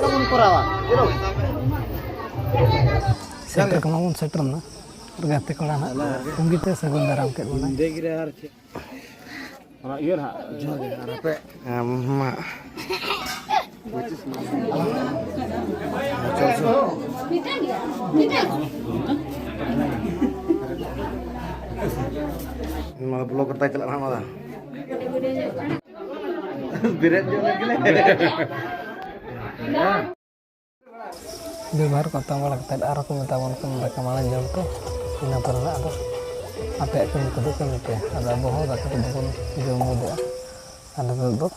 kamu kurawa. Setter kamu setter na. Berganti kolana. Tunggite sagun daram ke mana? Degre harce. Ana iya ha. Joge arape. Amma. Malah belum kertas celak malah. Berat juga gila. Di baru kota malah kita arah ke taman ke mereka malah jauh tuh. Ina pernah tuh. Apa yang kedua kami teh ada bohong tak ketemu jauh muda. Ada tuh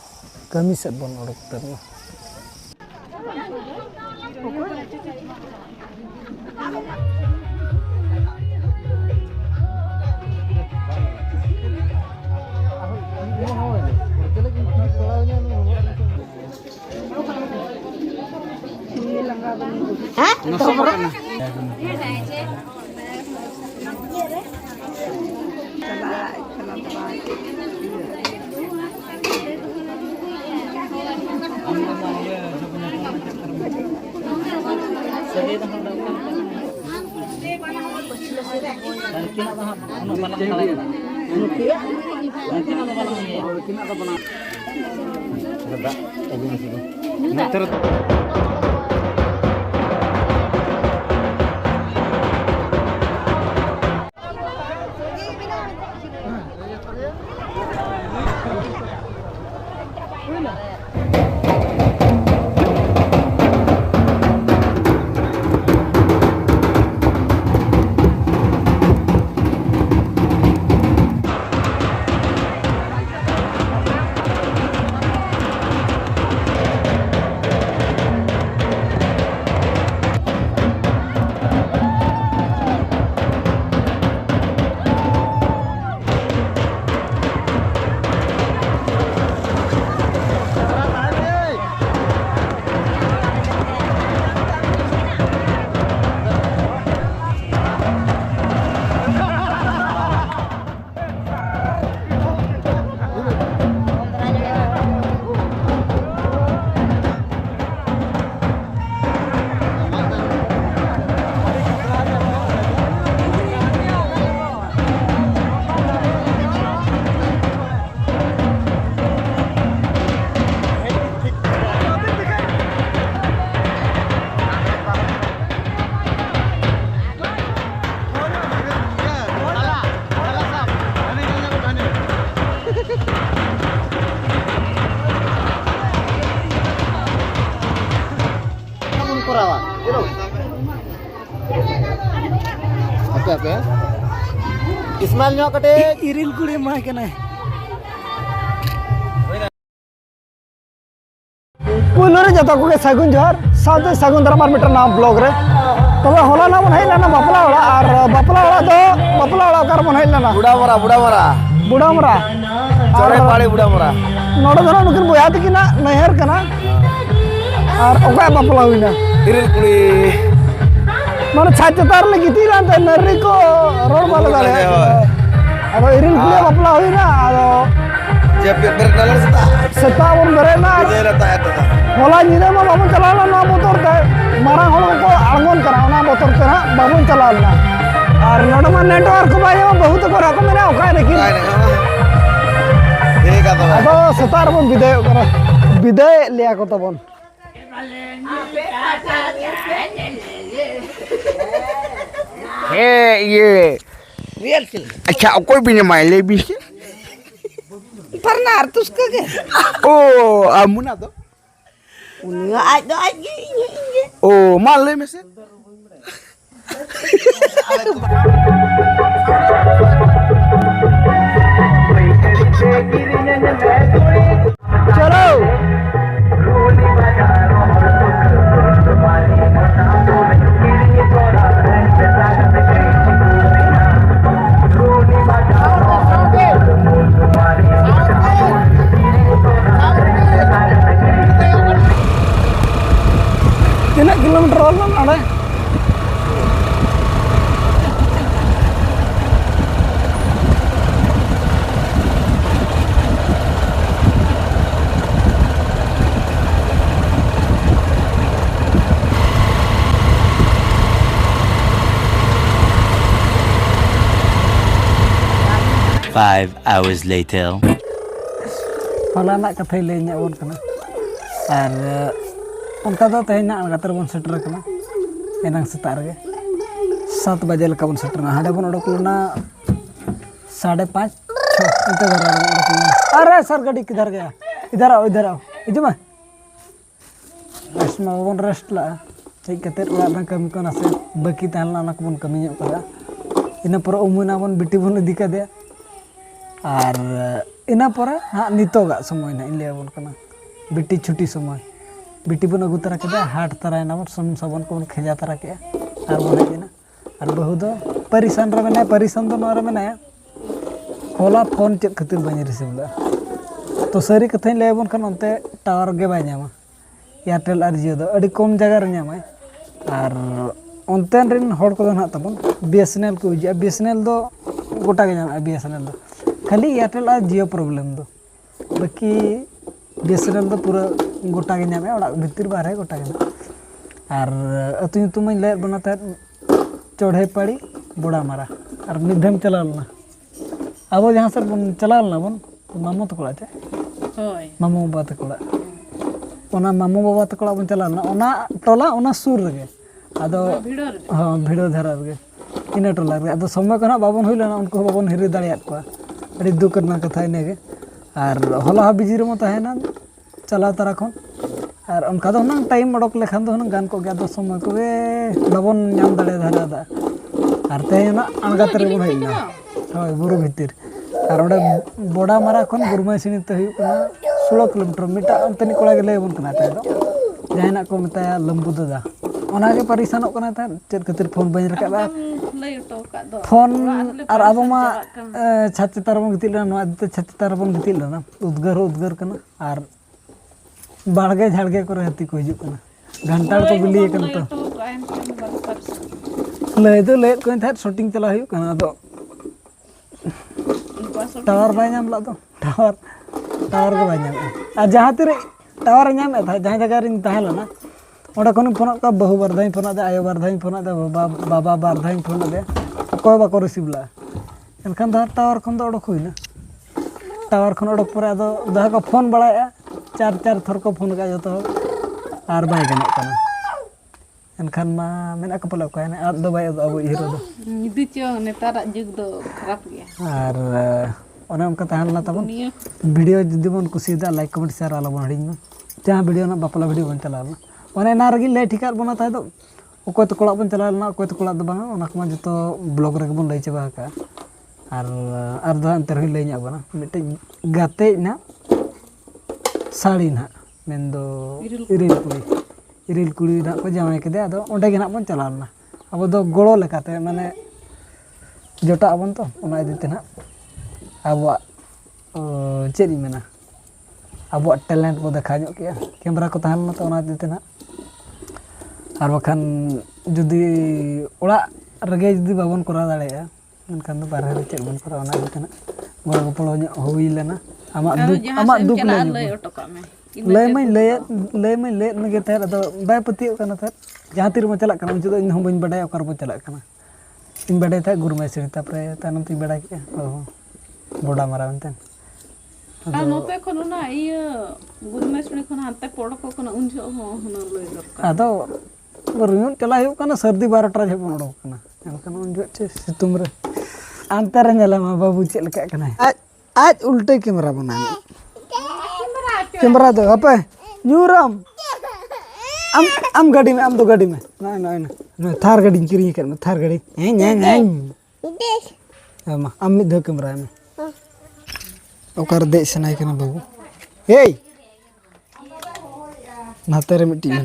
kami sebon orang terus. Hah? Kurawa. Apa? Ismail nyo kate Iril kulit mah kena. Pulur jatuh aku ke Sagun Johar, साथ सागुन दरबार metre नाम blog रे तब होला ना मन हैला ना बापला वाला और बापला वाला तो बापला वाला कर मन हैला ना बुढ़ा मरा चोरे पाड़ी बुढ़ा मरा नोड़ धरा नुकिन बोयात की ना नहर कना और ओका बापला हुईना इरिल कुड़ी मन छाचतार लगी थी ना तो नर्री को रोड वाला दारे अब इरिल कुड़ी बापला हुईना आदो जब बेर सेता बन बेरे ना होला निदे मा बाबू चलाला ना मोटर ते मारा होल को आंगन करा ना मोटर ते ना बाबू चलाला और नोड मा नेटवर्क बाय बहुत को रकम मेरा ओका देखि ठीक है तो सेतार बन विदय लिया को तबन हे ये रियल किल अच्छा कोई भी नहीं माइले भी pernah artus ke oh amun atau nggak ada aja oh malah mesin चलो कितना किलोमीटर और ना ada 5 hours later. होला ना कथा ले ᱧᱟᱵᱚᱱ ᱠᱟᱱᱟ ᱟᱨ ᱚᱱᱠᱟ ᱫᱚ ᱛᱮᱦᱮᱧ ᱱᱟᱜ ᱜᱟᱛᱮ ᱨᱮᱵᱚᱱ ᱥᱮᱴᱮᱨ ᱠᱟᱱᱟ ᱮᱱᱟᱝ ᱥᱮᱛᱟᱜ ᱨᱮᱜᱮ 7 ᱵᱟᱡᱮ ᱞᱮᱠᱟ ᱵᱚᱱ ᱥᱮᱴᱮᱨᱱᱟ ᱦᱟᱸᱰᱮ ᱵᱚᱱ ᱚᱰᱚᱠ ᱞᱮᱱᱟ 5:30 6 इंते धरा अरे सर गाड़ी किधर गया इधर आओ इधर में रेस्ट में बन रेस्ट ला चेक कते ओड़ा कमी को नासे बाकी तहलना ना को बन कमी ᱧᱚᱜ करा ᱤᱱᱟᱹ ᱯᱚᱨᱮ ᱩᱢᱩᱱᱟ ᱵᱚᱱ ᱵᱤᱴᱤ ᱵᱚᱱ ᱤᱫᱤ ᱠᱟᱫᱮᱭᱟ ᱟᱨ ᱤᱱᱟᱹ ᱯᱚᱨᱮ ᱦᱟᱸᱜ ᱱᱤᱛᱚᱜᱟᱜ ᱥᱚᱢᱚᱭ ᱱᱟ ᱤᱧ ᱞᱟᱹᱭᱟᱵᱚᱱ ᱠᱟᱱᱟ ᱵᱤᱴᱤ ᱪᱷᱩᱴᱤ ᱥᱚᱢᱚᱭ ᱵᱤᱴᱤ ᱵᱚᱱ ᱟᱹᱜᱩ ᱛᱟᱨᱟ ᱠᱮᱫᱟ ᱦᱟᱴ ᱛᱟᱨᱟᱭᱱᱟ ᱵᱚᱱ ᱥᱩᱱᱩᱢ ᱥᱟᱵᱚᱱ ᱠᱚᱵᱚᱱ ᱠᱷᱮᱡᱟ ᱛᱟᱨᱟ ᱠᱮᱜᱼᱟ ᱟᱨ ᱵᱚᱱ ᱦᱮᱡ ᱮᱱᱟ ᱟᱨ ᱵᱟᱹᱦᱩ ᱫᱚ ᱯᱟᱨᱤᱥᱟᱱ ᱨᱮ ᱢᱮᱱᱟᱭᱟ ᱯᱟᱨᱤᱥᱟᱱ ᱫᱚ ᱱᱚᱣᱟ ᱨᱮ ᱢᱮᱱᱟᱭᱟ होला फोन चेक खातिर बानी रिसीव ला तो सारी कथाई लैबन खान उनते टावर गे बाय ᱧᱟᱢᱟ एयरटेल और जियो दो अड़ी कम जगह रे ᱧᱟᱢᱟᱭ और उनतेन रिन हड़ को ना तबन बीएसएनएल को हिजा बीएसएनएल दो गोटा गे ᱧᱟᱢᱟ बीएसएनएल दो खाली एयरटेल और जियो प्रॉब्लम दो बाकी बीएसएनएल दो पूरा गोटा गे ᱧᱟᱢᱟ ओड़ा भीतर बाहर गोटा गे और अतु तुम ले बनाते चढ़े पड़ी बड़ा मारा और मिधम चलालना अब जहाँ सर बन चला बन मामू तक मामू बाबा तक मामू बाबा तक बन चला टोला सुर रे अद हाँ भिड़ो धारा रे इन टोला रे अद समय को बाबन हुई लेना उनको बाबन हिरी दाड़िया अड़ी दुख कथा इनगे और होला बिजी रे तहना चला तारा खन और उनका दो टाइम उडक लेखान दो गान को गया समय को बाबन नाम दाड़े धारा और तेना अणगाते रे बन हेना हाँ बुरु भीतर और ओडे बड़ा मारा खन गुरमाई सिनी ते 16 किलोमीटर मिटा अंतनी कोड़ा गेले बन कना ताय दो जहाना को मताया लंबू दादा ओनागे परिसानक कना ता चेत खातिर फोन बन रकाबा फोन और अब मा छाती तार बन गितिल ना आदि छाती तार बन गितिल ना उद्गार कना और बाड़गे झाड़गे को रहती को हिजु कना घंटाड़ को बिली कना तो ले को था शूटिंग चला हुई कना तो टावर बाय नाम ला तो टावर को बाय नाम और जहाँ तेरे टावर नाम था जहाँ जगह रिन तहला ना ओडा कोन फोन का बहु बारधाई फोन दे आयो बारधाई फोन दे बाबा बारधाई फोन दे कोई बाको रिसीव ला एनखान दा टावर खन दो ओडक हुइना टावर खन ओडक परे अदो दहा को फोन बड़ाया चार थर को फोन का जतो आर बाय गनक कना एनखान मा मेना को पला कोय ना आद दो बाय अब हीरो दो निदि चो नेतार जुग दो खराब गया और ओने उनका तहलना तबन वीडियो जदि बन कुसीदा लाइक कमेंट शेयर आला बन हडिन जहां वीडियो ना बापला वीडियो बन चलाना ओने ना रगी ले ठिकार बना ताय दो ओकोय तो कोड़ा बन चलाना ओकोय तो कोड़ा दो बांगा ओना को जतो ब्लॉग रे बन लई चबा का और दो अंतर हुई लई nya बना मिटे गाते ना साड़ी ना मेंदो इरिल कुड़ी ना को जामाय केदे आदो ओंडे गे ना बन चलाना अब दो गोड़ो लेकाते माने जोटा बन तो ओना इदिते ना अब चेरी मेना अब टैलेंट बो देखा ᱧᱚᱜ किया कैमरा को तहन तो ओना इदिते ना और बखान जुदी ओड़ा रगे जुदी बाबन करा दाड़ेया एनखान दो बारहे रे चेक बन करा ओना इदिते ना गोड़ गोपलो हुई लेना आमा दुख लय मैं मगे तार अदो बाय पतियो कना तार जहां तीर में चला कना जो इन हम बन बडाय ओकर बो चला कना इन बडाय था गुरमाई सिरी तापरे तानम ती बडाय के बड़ा मारा बनतेन आ नोते खनो ना इया गुरमाई सिरी खना हाते पड़ो को कना उन जो हो हना लय दरकार अदो रुन चला हियो कना सर्दी 12 टा जब ओडो कना एनखान उन जो चे सितुम रे अंतर नेला मा बाबू चेल का कना आज उल्टे कैमरा बनाने कैमरा दो अपे न्यूरम am गाड़ी में am दो गाड़ी में ना थार गाड़ी किरी कर में थार गाड़ी am मिद दो कैमरा में ओकर दे सनाय कना बाबू हे नाते रे मिट्टी में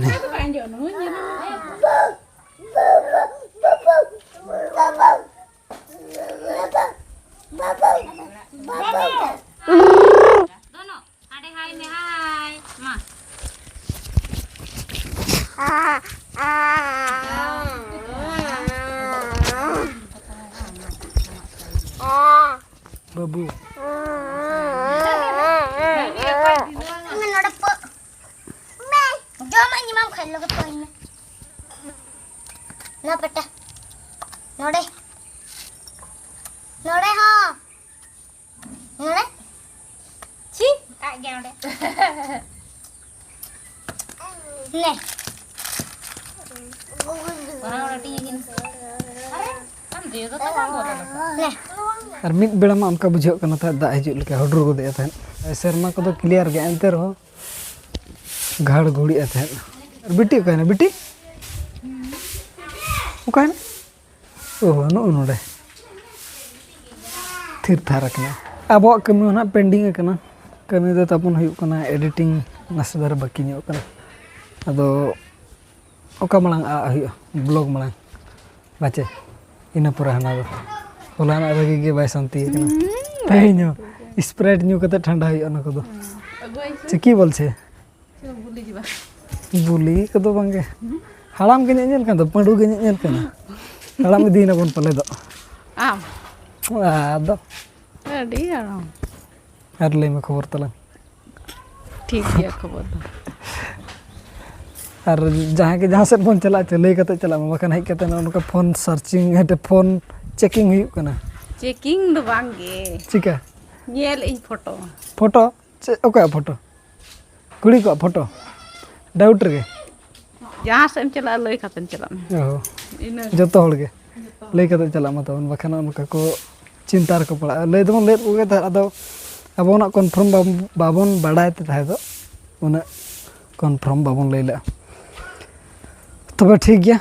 दोनों अरे हाय में हाय मां बाबू जो मैं निमाम खेल लो तो इनमें ना बेटा नोड़े हाँ Ngene? Ci, agak udah. Nih. Orang udah tinggalin. Kan dia tuh kan nih. और मिड बेड़ा में उनका बुझे दाग हजू लेके हड्र गोदे सेरमा को क्लियर गया एंते रहो घाड़ घुड़ी और बिटी ओकायना बिटी ओकायना ओह नो नोडे थिर थारकना अब कमी होना पेंडिंग कना कमी दो तबन हुयु कना एडिटिंग नसदार बाकी ᱧᱚᱜ कना अदो ओका मलांग आ हुयु ब्लॉग मलांग बाचे इना पूरा हना दो होलाना रगी के बाय शांति कना तेहनो स्प्राइट ᱧᱩ कते ठंडा हुयु ना को दो चिकी बोल छे बुली जीवा बुली को दो बांगे हालाम के नेल कन दो पंडू के नेल कन हालाम दीना बन पले दो आम आदो अड़ी आराम हर ले में खबर तला ठीक है खबर दो और जहाँ के जहाँ से फोन चला चले कते चला बखान हेज कते उनका फोन सर्चिंग हेटे फोन चेकिंग हुयु कना चेकिंग दो बांगे चिका येल इन फोटो फोटो ओका फोटो कुड़ी को फोटो डाउट रे जहाँ से हम चला लई खातन चला ओहो इन जतो हड़ के लई कते चला मत बखान उनका को चिंता को पड़ा लई दम ले उगे अदो अबोना कन्फर्म बाबन बाडाय ते थाय दो उना कन्फर्म बाबन लई ले तबे ठीक गया